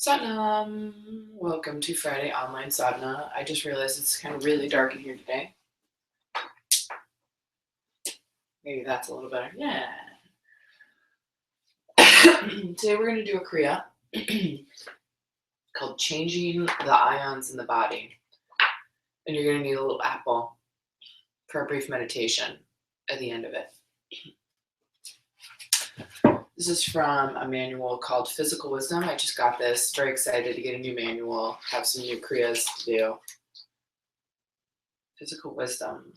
Satnam! Welcome to Friday Online Sadhana. I just realized it's kind of really dark in here today. Maybe that's a little better. Yeah. Today we're going to do a Kriya called Changing the Ions in the Body. And you're going to need a little apple for a brief meditation at the end of it. This is from a manual called Physical Wisdom. I just got this. Very excited to get a new manual, have some new Kriyas to do. Physical Wisdom.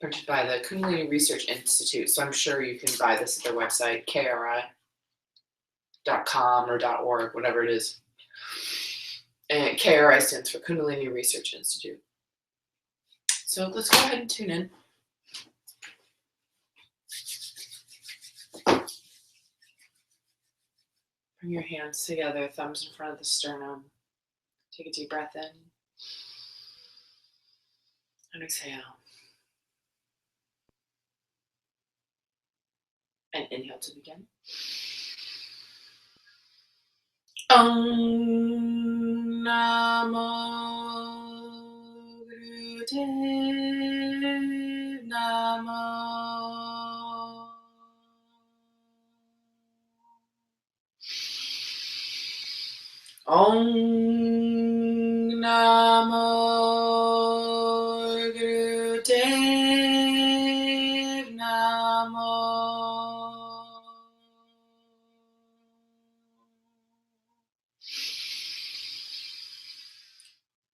Printed by the Kundalini Research Institute. So I'm sure you can buy this at their website, kri.com or .org, whatever it is. And KRI stands for Kundalini Research Institute. So let's go ahead and tune in. Bring your hands together, thumbs in front of the sternum. Take a deep breath in. And exhale. And inhale to begin. Om Namo Gurudev Namo. Om Namo Gurudev Namo.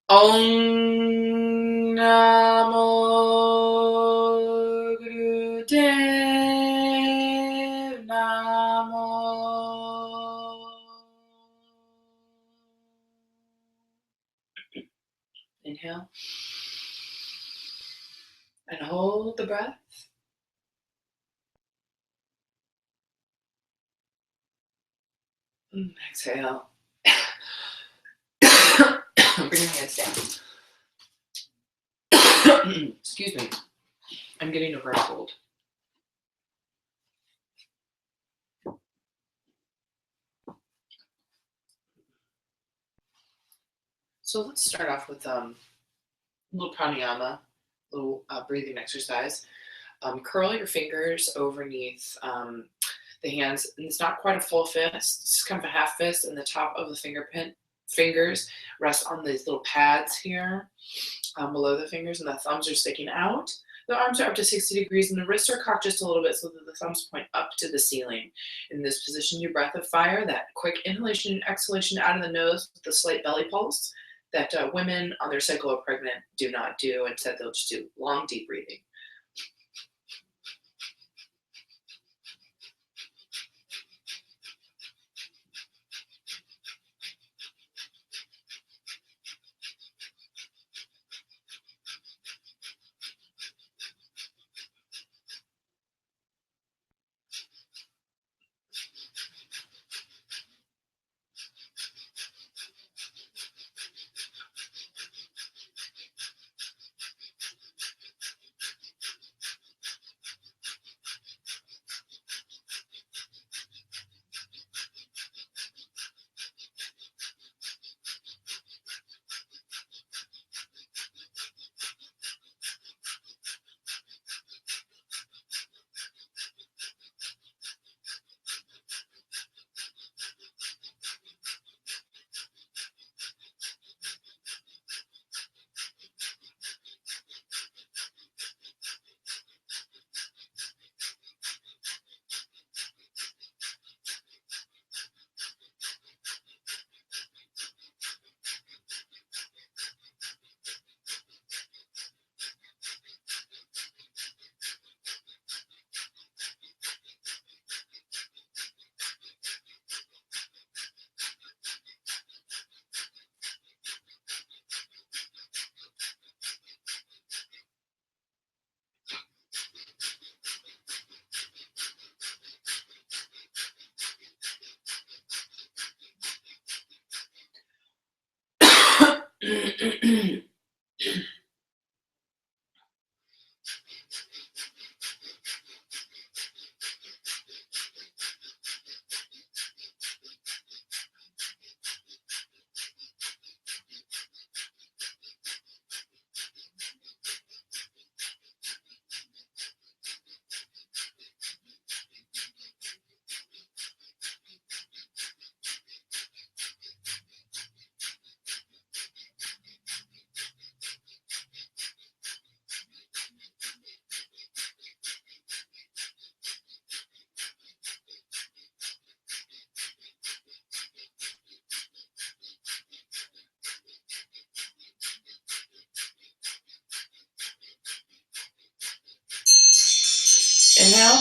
Om Namo Gurudev Namo. Inhale. And hold the breath. Exhale. Bring your hands down. Excuse me. I'm getting over a cold. So let's start off with a little pranayama, little breathing exercise. Curl your fingers overneath the hands. And it's not quite a full fist. It's kind of a half fist, and the top of the fingers rest on these little pads here below the fingers, and the thumbs are sticking out. The arms are up to 60 degrees, and the wrists are cocked just a little bit so that the thumbs point up to the ceiling. In this position, your breath of fire, that quick inhalation and exhalation out of the nose with a slight belly pulse that women on their cycle or pregnant do not do. Instead, they'll just do long, deep breathing.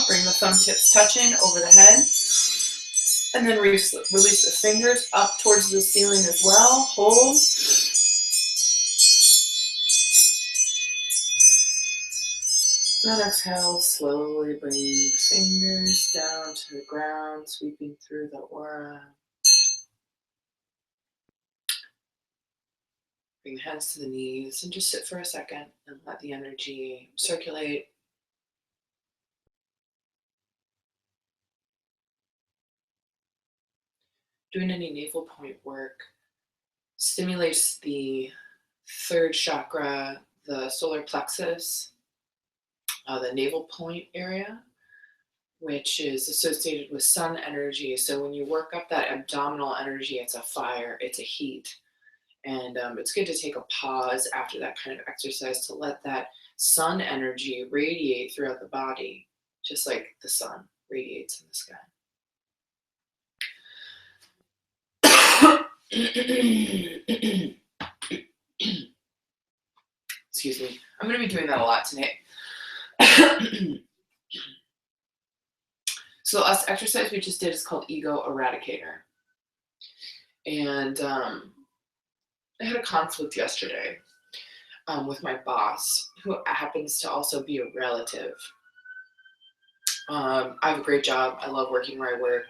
bring the thumb tips touching over the head. And then release the fingers up towards the ceiling as well. Hold. And exhale, slowly bring the fingers down to the ground, sweeping through the aura. Bring the hands to the knees and just sit for a second and let the energy circulate. Doing any navel point work stimulates the third chakra, the solar plexus, the navel point area, which is associated with sun energy. So when you work up that abdominal energy, it's a fire, it's a heat. And it's good to take a pause after that kind of exercise to let that sun energy radiate throughout the body, just like the sun radiates in the sky. Excuse me. I'm going to be doing that a lot today. So the last exercise we just did is called Ego Eradicator. And I had a conflict yesterday with my boss, who happens to also be a relative. I have a great job. I love working where I work.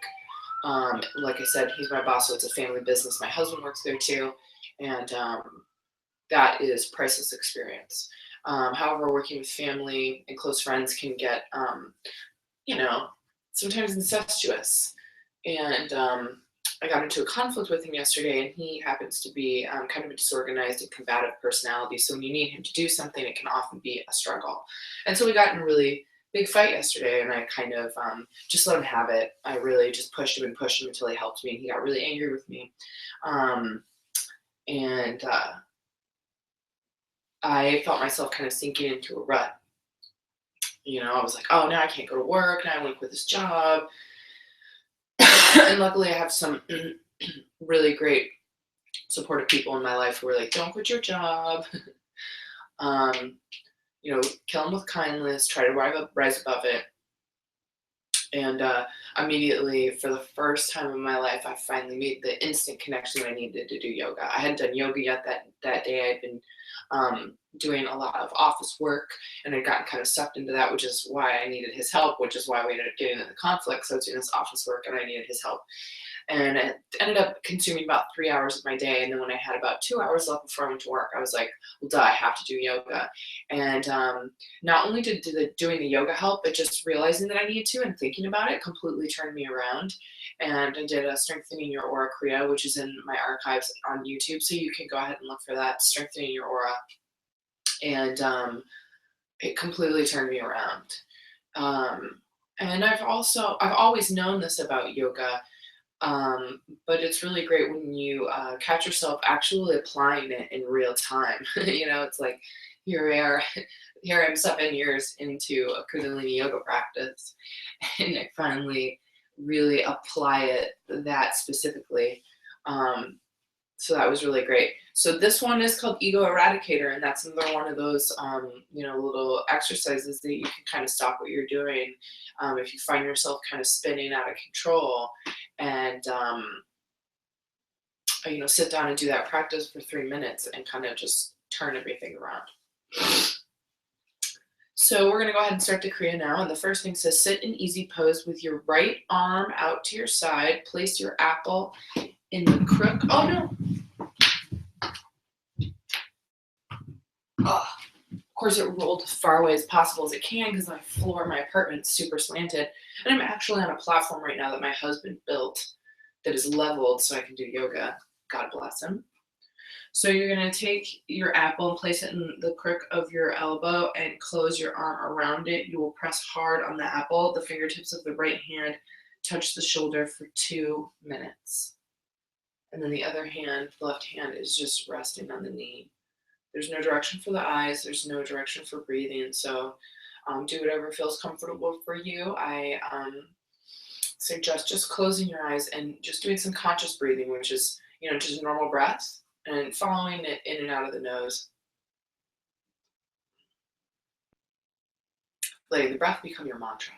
Like I said, he's my boss, so it's a family business. My husband works there too. And that is priceless experience. However, working with family and close friends can get, sometimes incestuous. And I got into a conflict with him yesterday, and he happens to be kind of a disorganized and combative personality. So when you need him to do something, it can often be a struggle. And so we got in a really big fight yesterday, and I kind of just let him have it. I really just pushed him until he helped me, and he got really angry with me. I felt myself kind of sinking into a rut. I was like, oh, now I can't go to work. Now I want to quit this job. And luckily I have some really great supportive people in my life who are like, don't quit your job. Kill them with kindness, try to rise above it. And immediately, for the first time in my life, I finally made the instant connection that I needed to do yoga. I hadn't done yoga yet that day. I'd been doing a lot of office work, and I'd gotten kind of sucked into that, which is why I needed his help, which is why we ended up getting into the conflict. So I was doing this office work, and I needed his help. And it ended up consuming about 3 hours of my day. And then when I had about 2 hours left before I went to work, I was like, well, duh, I have to do yoga. And not only did doing the yoga help, but just realizing that I needed to and thinking about it completely turned me around. And I did a Strengthening Your Aura Kriya, which is in my archives on YouTube. So you can go ahead and look for that, Strengthening Your Aura. And it completely turned me around. And I've always known this about yoga. But it's really great when you catch yourself actually applying it in real time. It's like here I am 7 years into a Kundalini yoga practice, and I finally really apply it that specifically. So that was really great. So this one is called Ego Eradicator, and that's another one of those, little exercises that you can kind of stop what you're doing if you find yourself kind of spinning out of control, and sit down and do that practice for 3 minutes and kind of just turn everything around. So we're going to go ahead and start the Kriya now. And the first thing says, sit in easy pose with your right arm out to your side. Place your apple in the crook. Oh, no. Oh, of course, it rolled as far away as possible as it can because my floor in my apartment's super slanted. And I'm actually on a platform right now that my husband built that is leveled so I can do yoga. God bless him. So you're going to take your apple and place it in the crook of your elbow and close your arm around it. You will press hard on the apple. The fingertips of the right hand touch the shoulder for 2 minutes. And then the other hand, the left hand, is just resting on the knee. There's no direction for the eyes. There's no direction for breathing. So do whatever feels comfortable for you. I suggest just closing your eyes and just doing some conscious breathing, which is, just normal breath, and following it in and out of the nose. Letting the breath become your mantra.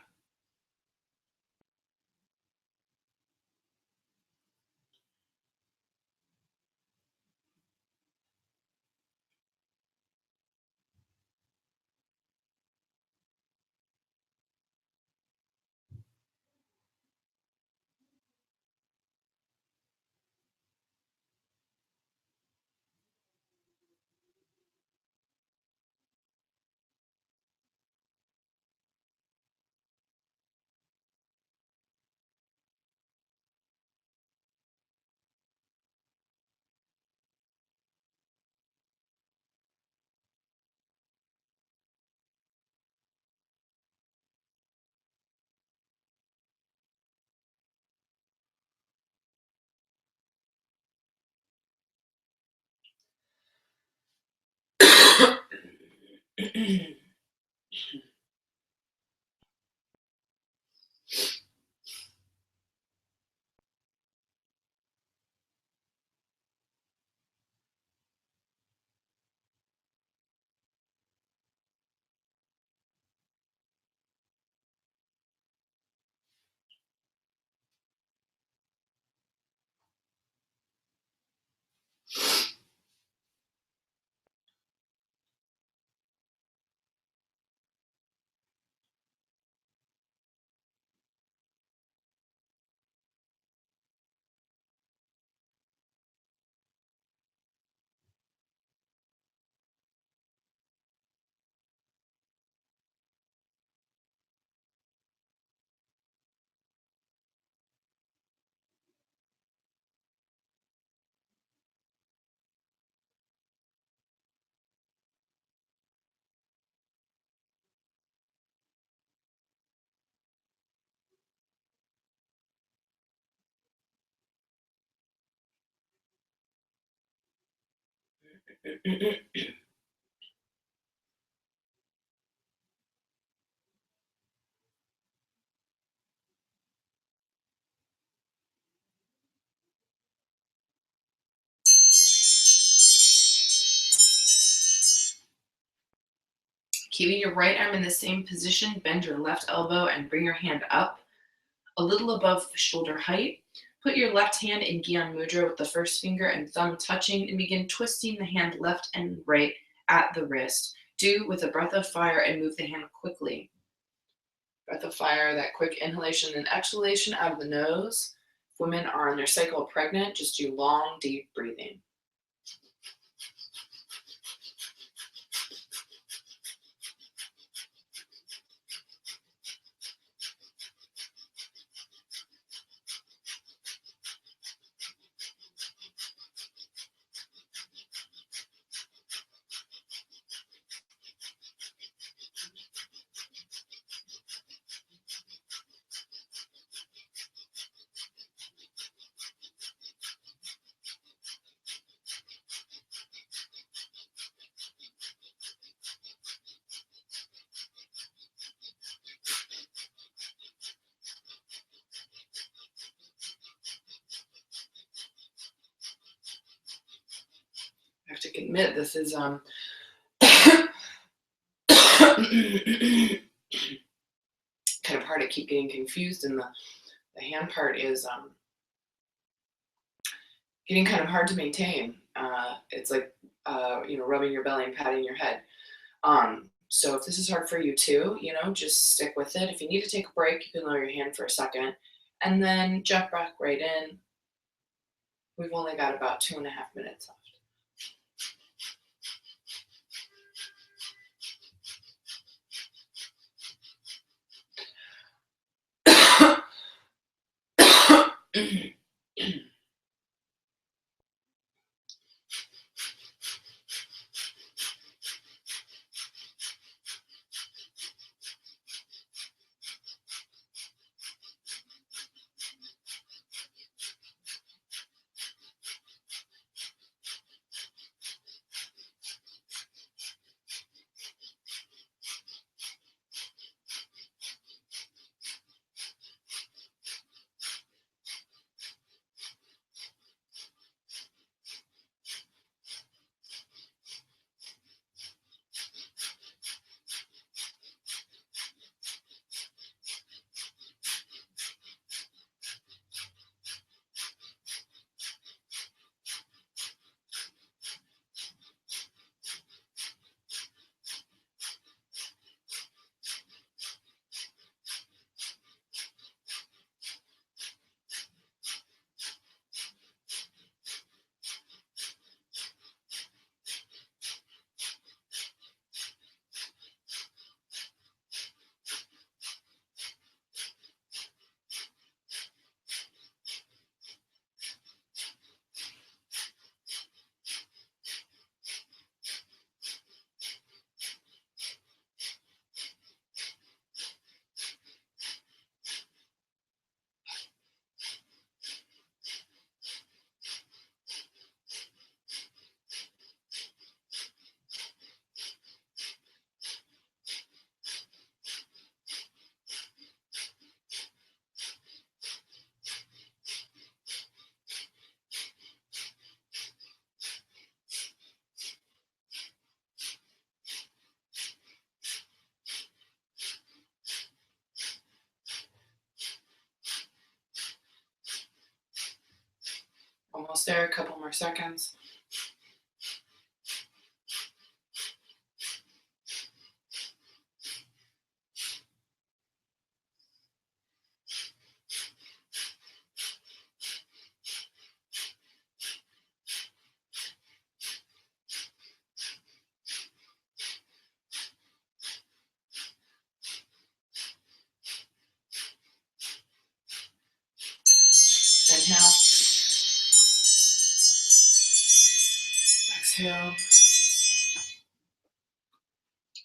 Keeping your right arm in the same position, bend your left elbow and bring your hand up a little above shoulder height. Put your left hand in Gyan Mudra with the first finger and thumb touching and begin twisting the hand left and right at the wrist. Do with a breath of fire and move the hand quickly. Breath of fire, that quick inhalation and exhalation out of the nose. If women are in their cycle pregnant, just do long, deep breathing. I have to admit, this is kind of hard. I keep getting confused, and the hand part is getting kind of hard to maintain. It's like rubbing your belly and patting your head. So if this is hard for you too, just stick with it. If you need to take a break, you can lower your hand for a second, and then jump back right in. We've only got about 2.5 minutes left. Almost there, a couple more seconds. Inhale. Exhale.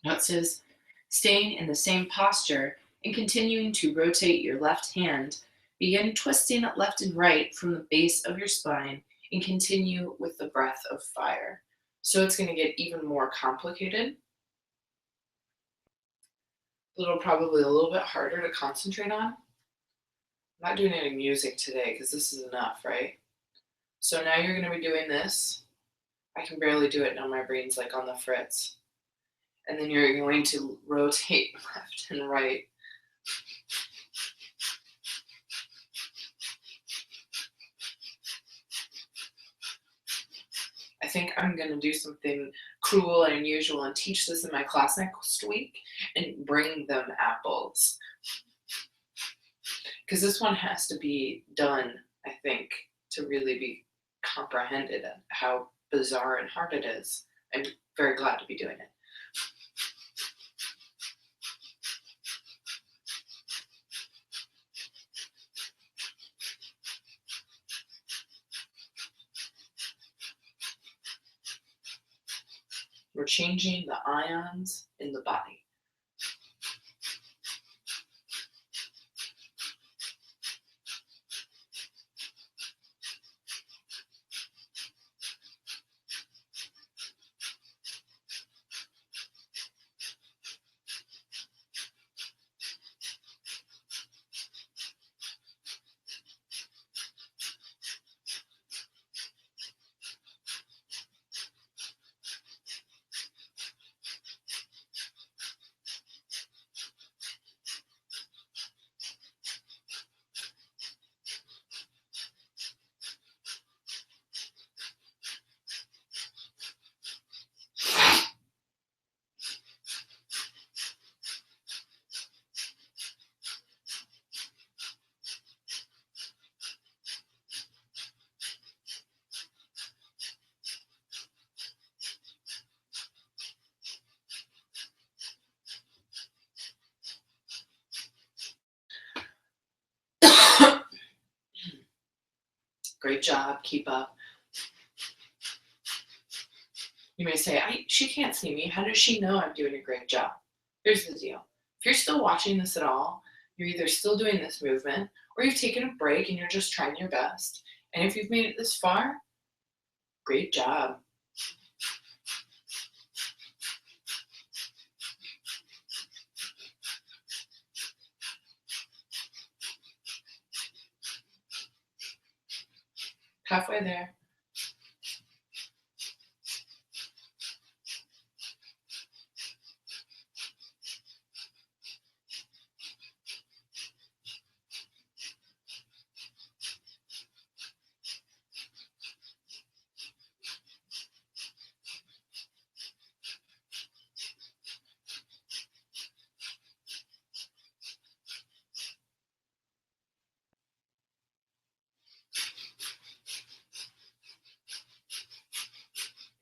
Now it says, staying in the same posture and continuing to rotate your left hand, begin twisting it left and right from the base of your spine and continue with the breath of fire. So it's going to get even more complicated. Probably a little bit harder to concentrate on. I'm not doing any music today because this is enough, right? So now you're going to be doing this. I can barely do it now. My brain's like on the fritz. And then you're going to rotate left and right. I think I'm going to do something cruel and unusual and teach this in my class next week and bring them apples. Because this one has to be done, I think, to really be comprehended how bizarre and hard it is. I'm very glad to be doing it. We're changing the ions in the body. Great job. Keep up. You may say, she can't see me. How does she know I'm doing a great job? Here's the deal. If you're still watching this at all, you're either still doing this movement or you've taken a break and you're just trying your best. And if you've made it this far, great job. Halfway there.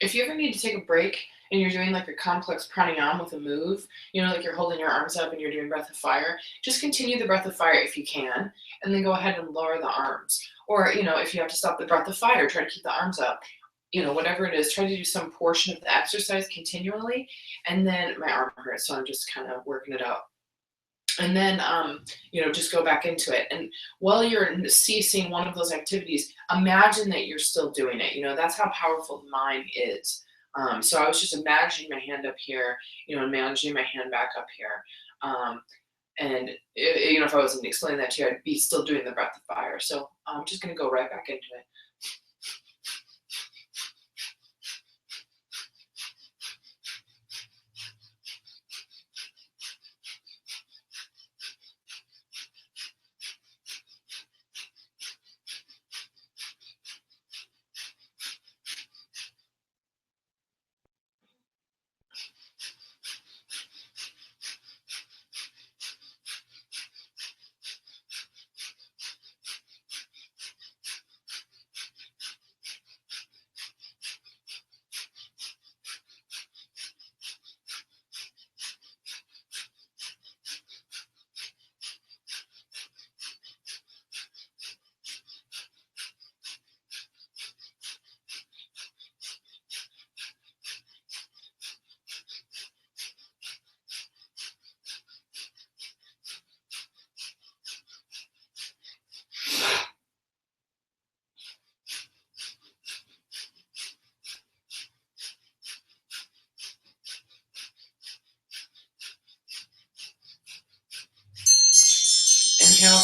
If you ever need to take a break and you're doing like a complex pranayama with a move, like you're holding your arms up and you're doing breath of fire, just continue the breath of fire if you can, and then go ahead and lower the arms. Or, if you have to stop the breath of fire, try to keep the arms up. Whatever it is, try to do some portion of the exercise continually. And then my arm hurts, so I'm just kind of working it out. And then, just go back into it. And while you're ceasing one of those activities, imagine that you're still doing it. That's how powerful the mind is. So I was just imagining my hand up here, imagining my hand back up here. And, if I wasn't explaining that to you, I'd be still doing the breath of fire. So I'm just going to go right back into it.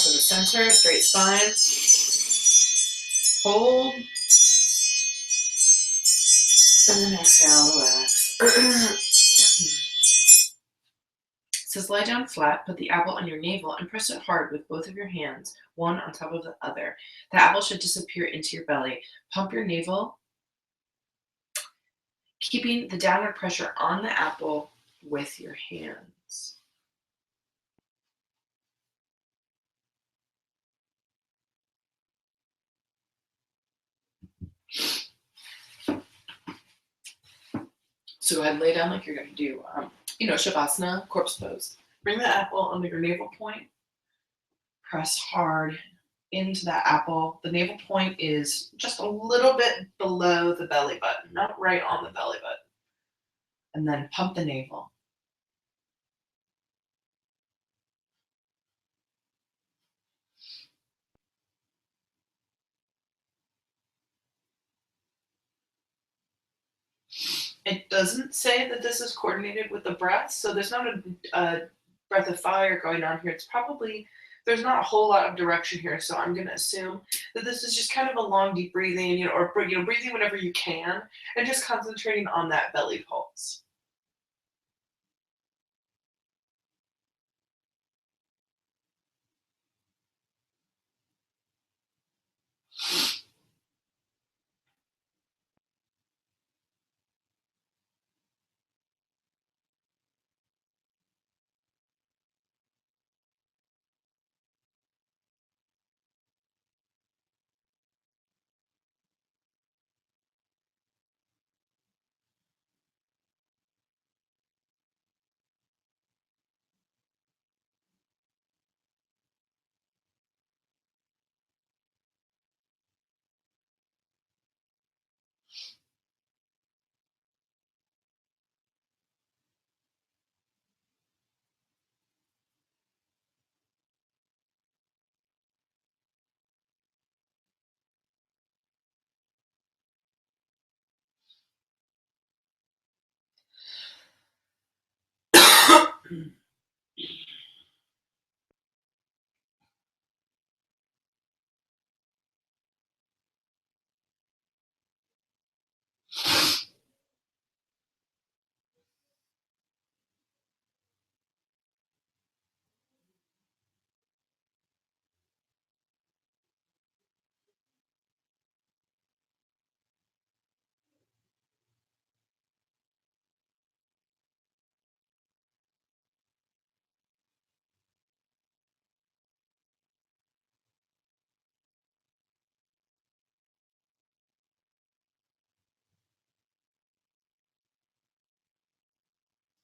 to the center, straight spine. Hold. And then exhale, relax. It says lie down flat, put the apple on your navel, and press it hard with both of your hands, one on top of the other. The apple should disappear into your belly. Pump your navel, keeping the downward pressure on the apple with your hands. So go ahead and lay down like you're going to do, Shavasana, corpse pose. Bring the apple under your navel point. Press hard into that apple. The navel point is just a little bit below the belly button, not right on the belly button. And then pump the navel. It doesn't say that this is coordinated with the breath, so there's not a breath of fire going on here. It's probably, there's not a whole lot of direction here, so I'm going to assume that this is just kind of a long, deep breathing, or breathing whenever you can, and just concentrating on that belly pulse.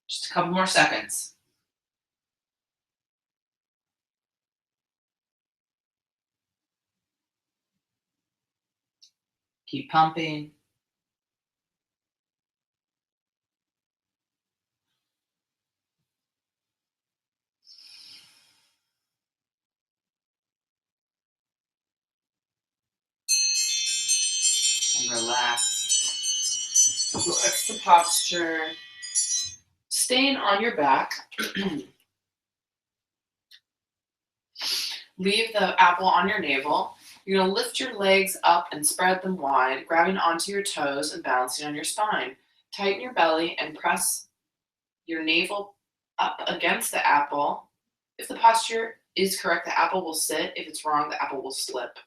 Just a couple more seconds. Keep pumping. And relax. Relax the posture. Staying on your back. Leave the apple on your navel. You're going to lift your legs up and spread them wide, grabbing onto your toes and balancing on your spine. Tighten your belly and press your navel up against the apple. If the posture is correct, the apple will sit. If it's wrong, the apple will slip.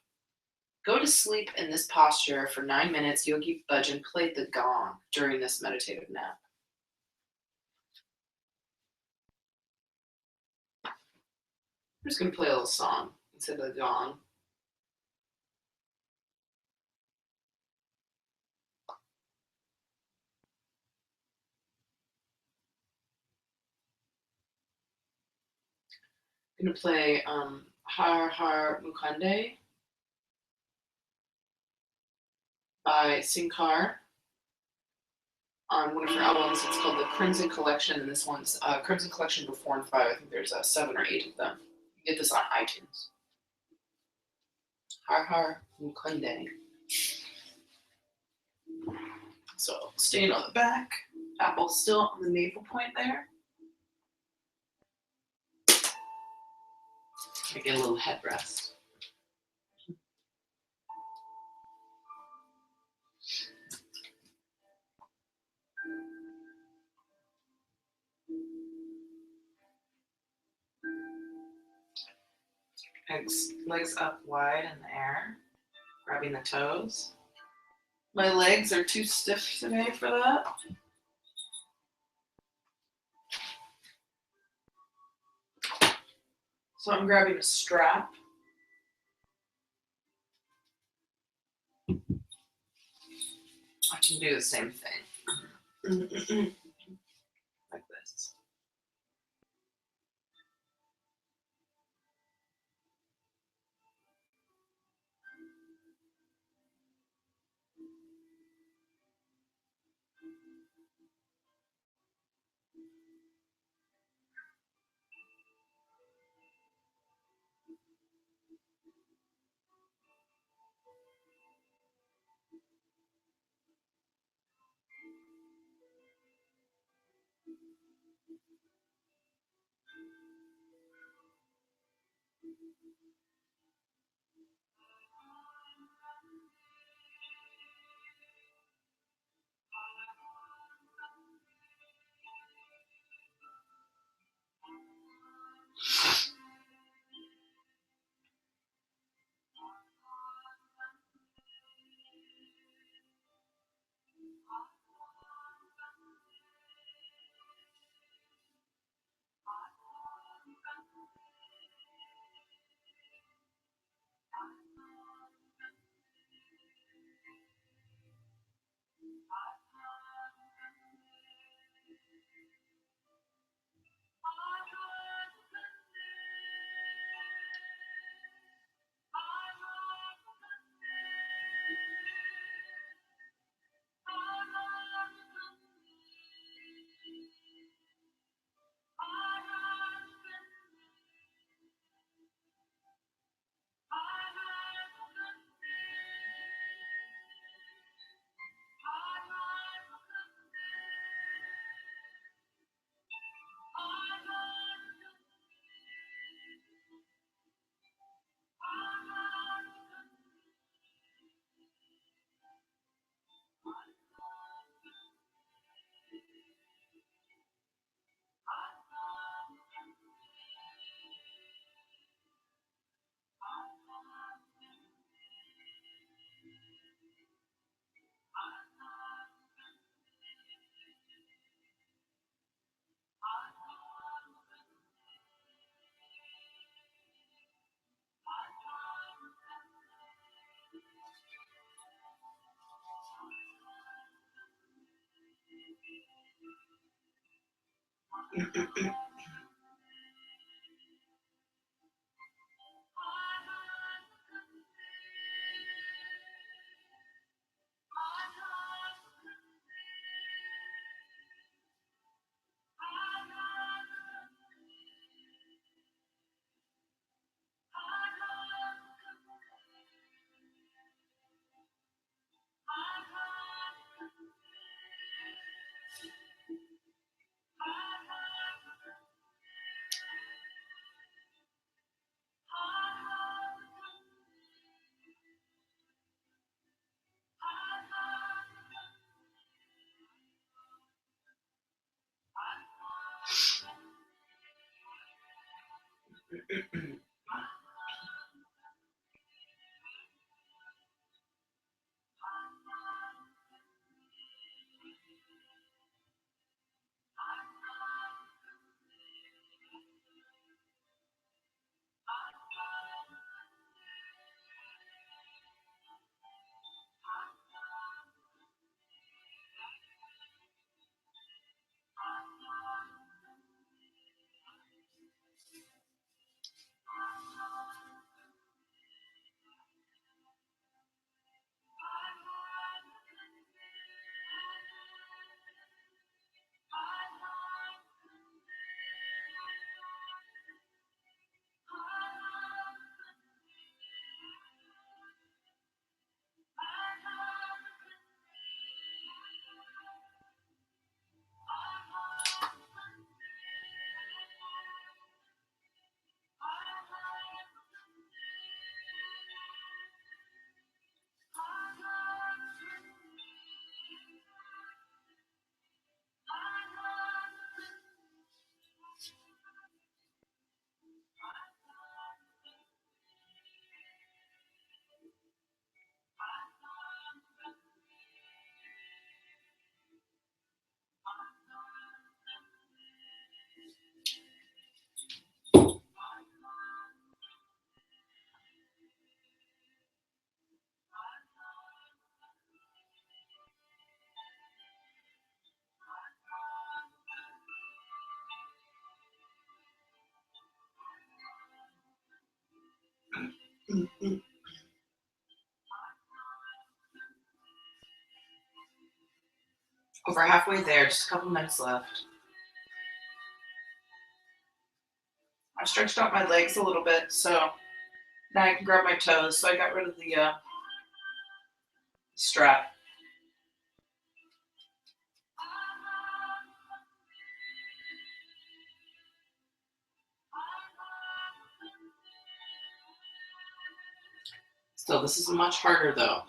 Go to sleep in this posture for 9 minutes. Yogi Bhajan played the gong during this meditative nap. I'm just going to play a little song instead of the gong. I'm going to play Har Har Mukande by Sinkar on one of her albums. It's called the Crimson Collection, and this one's Crimson Collection Before and 5. I think there's 7 or 8 of them. You get this on iTunes. Har Har Mukande. So staying on the back, apple still on the navel point there. I get a little head rest. Legs up wide in the air, grabbing the toes. My legs are too stiff today for that. So I'm grabbing a strap. I can do the same thing. Like this. Over halfway there, just a couple minutes left. I stretched out my legs a little bit, so now I can grab my toes. So I got rid of the strap. Still, this is much harder though.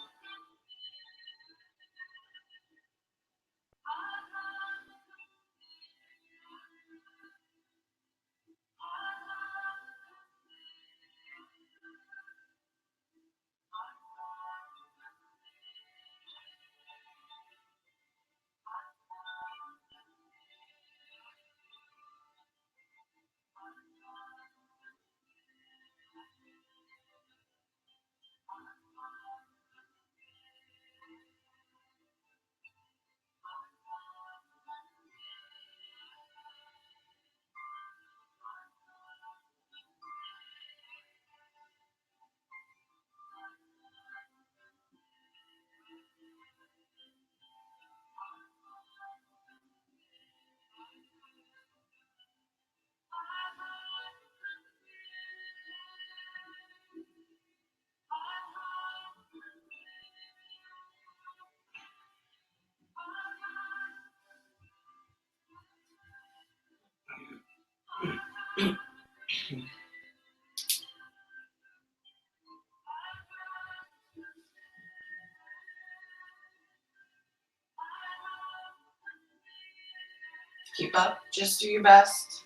Keep up, just do your best.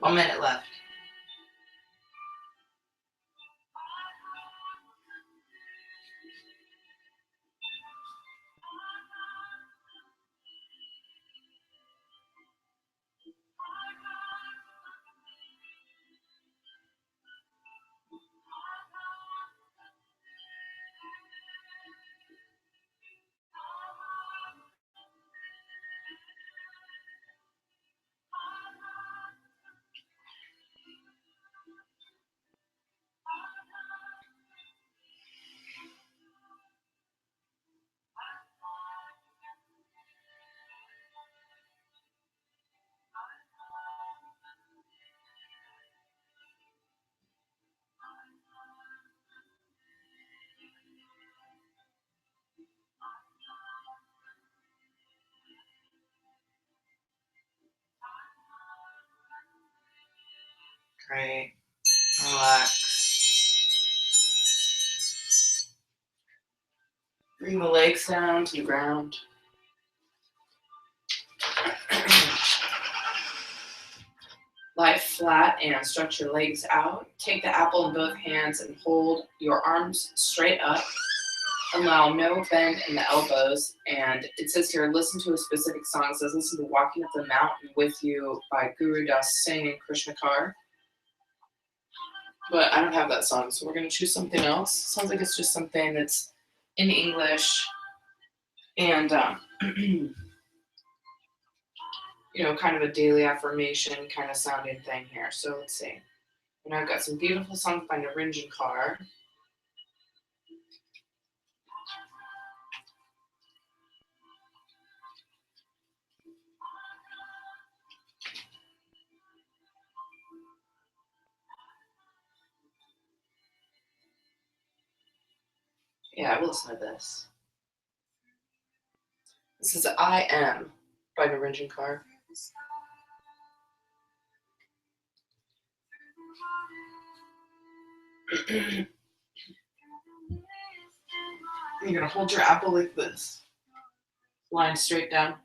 One minute left. Great. Relax. Bring the legs down to the ground. Lie flat and stretch your legs out. Take the apple in both hands and hold your arms straight up. Allow no bend in the elbows. And it says here, listen to a specific song. It says, listen to Walking Up the Mountain with You by Guru Das Singh and Krishna Kaur. But I don't have that song, so we're going to choose something else. Sounds like it's just something that's in English and, kind of a daily affirmation kind of sounding thing here. So let's see. And I've got some beautiful songs by Narendran Kaur. Yeah, I will listen to this. This is I Am by Narendran Kaur. You're going to hold your apple like this. Line straight down.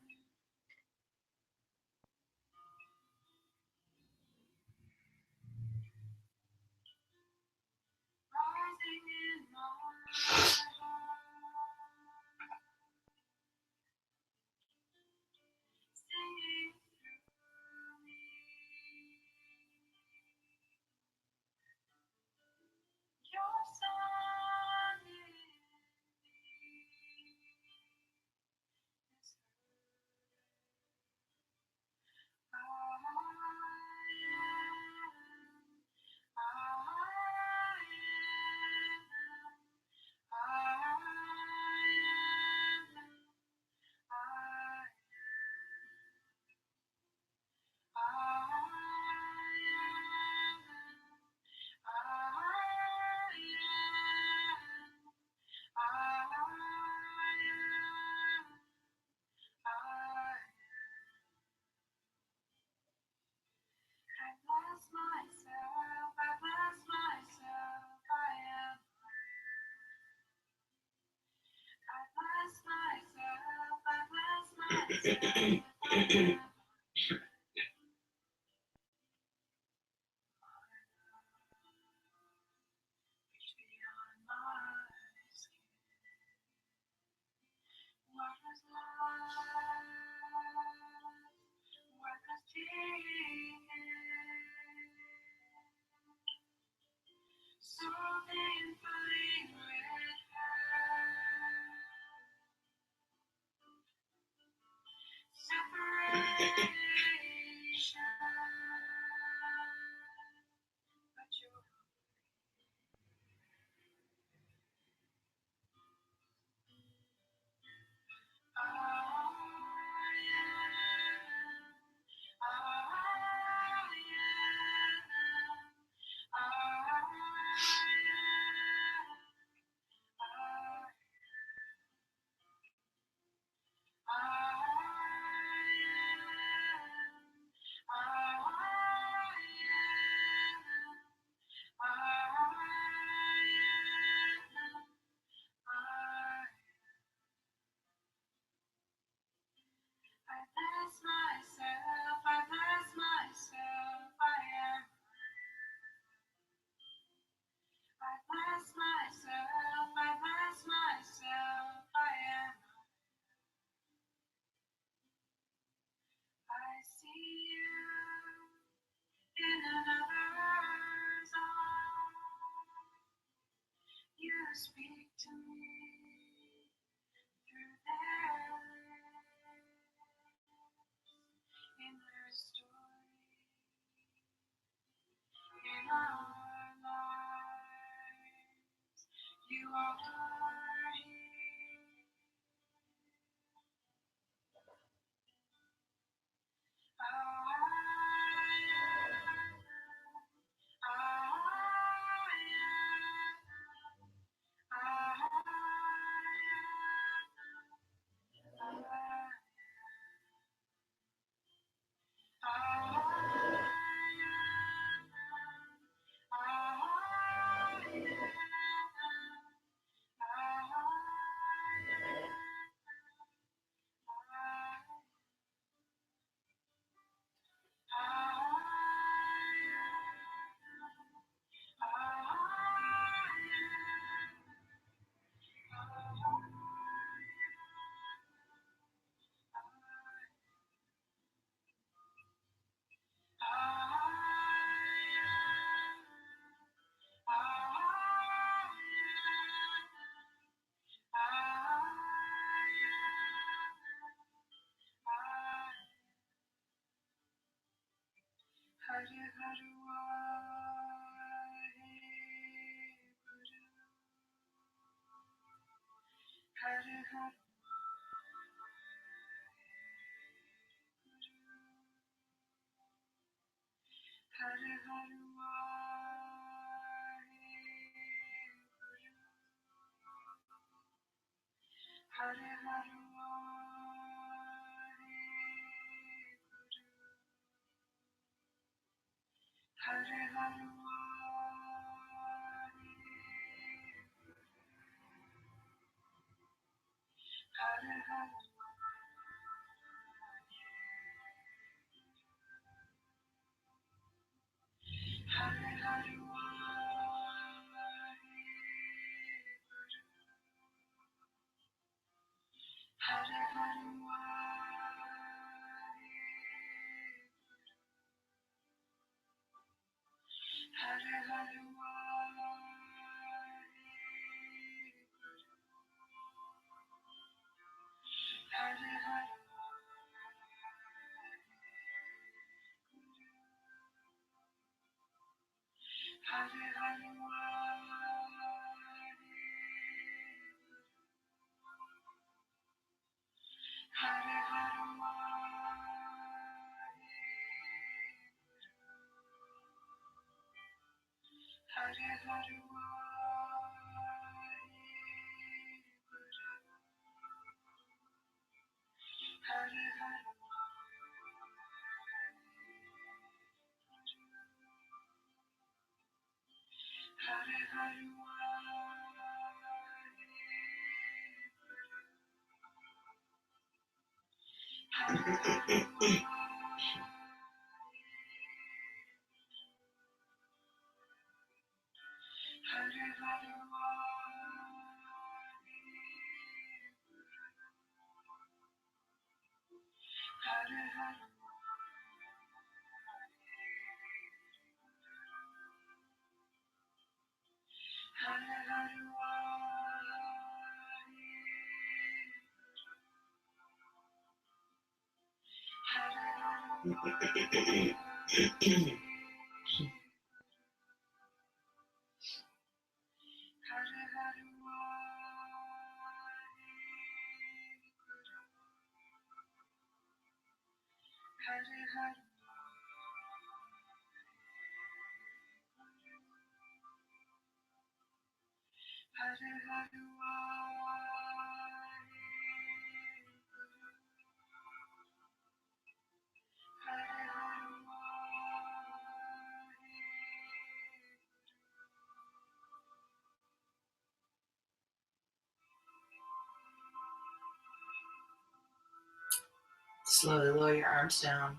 Slowly lower your arms down.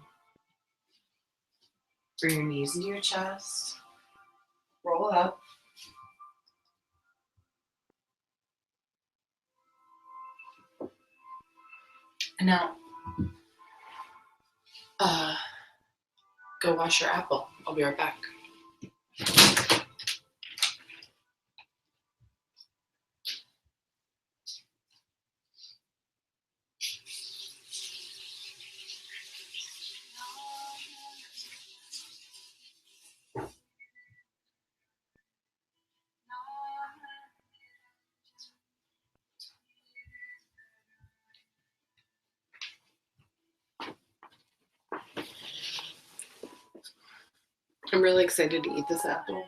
Bring your knees into your chest. Roll up. And now, go wash your apple. I'll be right back. I'm really excited to eat this apple.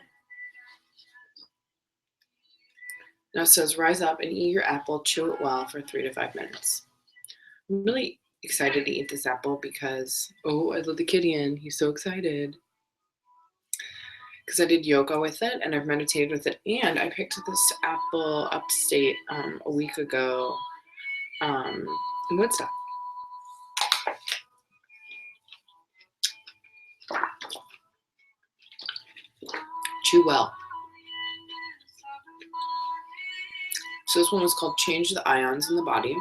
Now it says, rise up and eat your apple, chew it well for 3 to 5 minutes. I'm really excited to eat this apple because, I let the kitty in. He's so excited. Because I did yoga with it and I've meditated with it. And I picked this apple upstate a week ago in Woodstock. Chew well. So this one was called Change the Ions in the Body.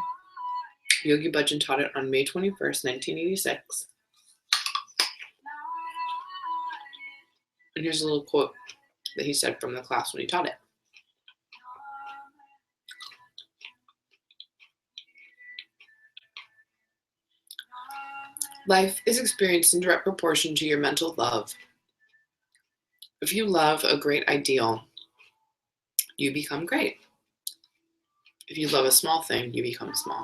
Yogi Bhajan taught it on May 21st, 1986. And here's a little quote that he said from the class when he taught it. Life is experienced in direct proportion to your mental love. If you love a great ideal, you become great. If you love a small thing, you become small.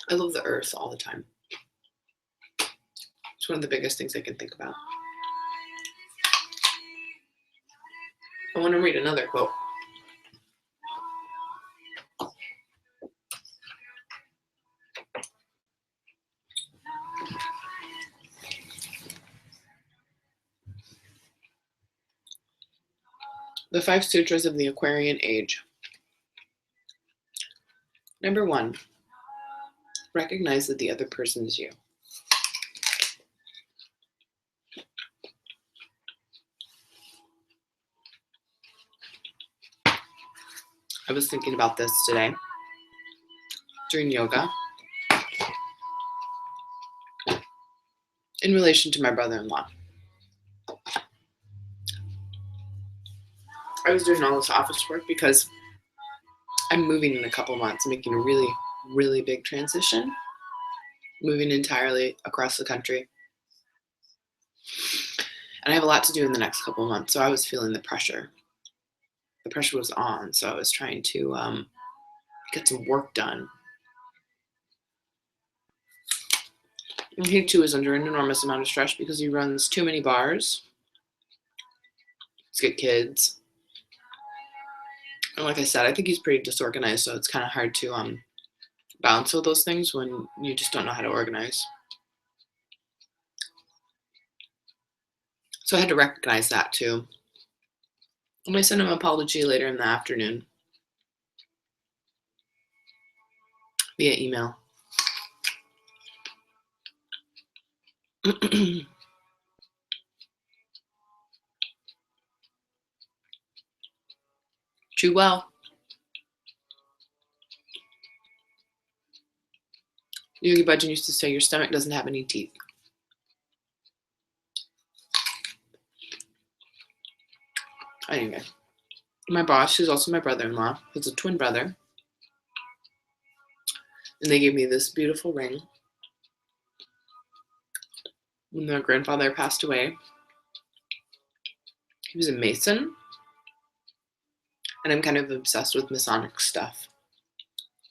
I love the earth all the time. It's one of the biggest things I can think about. I want to read another quote. The 5 sutras of the Aquarian age. Number 1, recognize that the other person is you. I was thinking about this today during yoga in relation to my brother-in-law. I was doing all this office work because I'm moving in a couple months. I'm making a really, really big transition, moving entirely across the country. And I have a lot to do in the next couple of months, so I was feeling the pressure. The pressure was on, so I was trying to get some work done. And he too is under an enormous amount of stress because he runs too many bars. He's got kids. And like I said, I think he's pretty disorganized, so it's kind of hard to balance all those things when you just don't know how to organize. So I had to recognize that too. I'm going to send him an apology later in the afternoon via email. Chew well. Yogi Bhajan used to say your stomach doesn't have any teeth. Anyway, my boss, who's also my brother-in-law, has a twin brother. And they gave me this beautiful ring when their grandfather passed away. He was a Mason. And I'm kind of obsessed with Masonic stuff.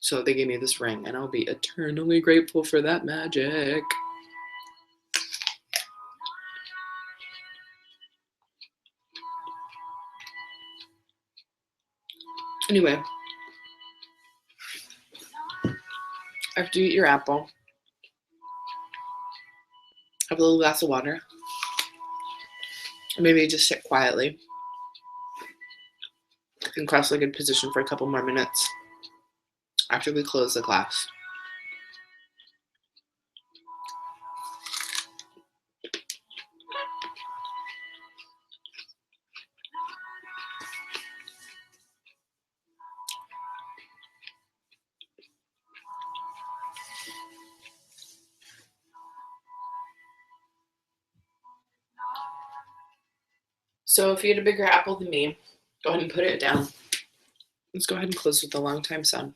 So they gave me this ring, and I'll be eternally grateful for that magic. Anyway, after you eat your apple, have a little glass of water, and maybe just sit quietly in cross-legged position for a couple more minutes after we close the class. So if you had a bigger apple than me, go ahead and put it down. Let's go ahead and close with the long time sun.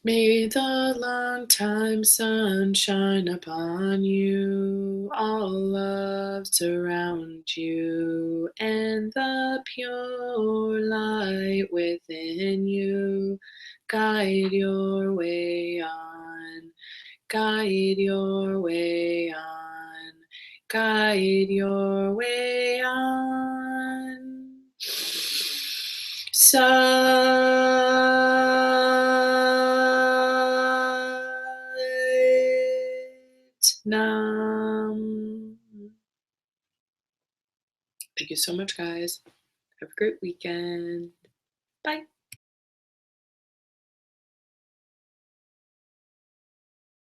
May the long time sun shine upon you, all love surround you, and the pure light within you guide your way on, guide your way on, guide your way on. Nam. Thank you so much, guys. Have a great weekend. Bye.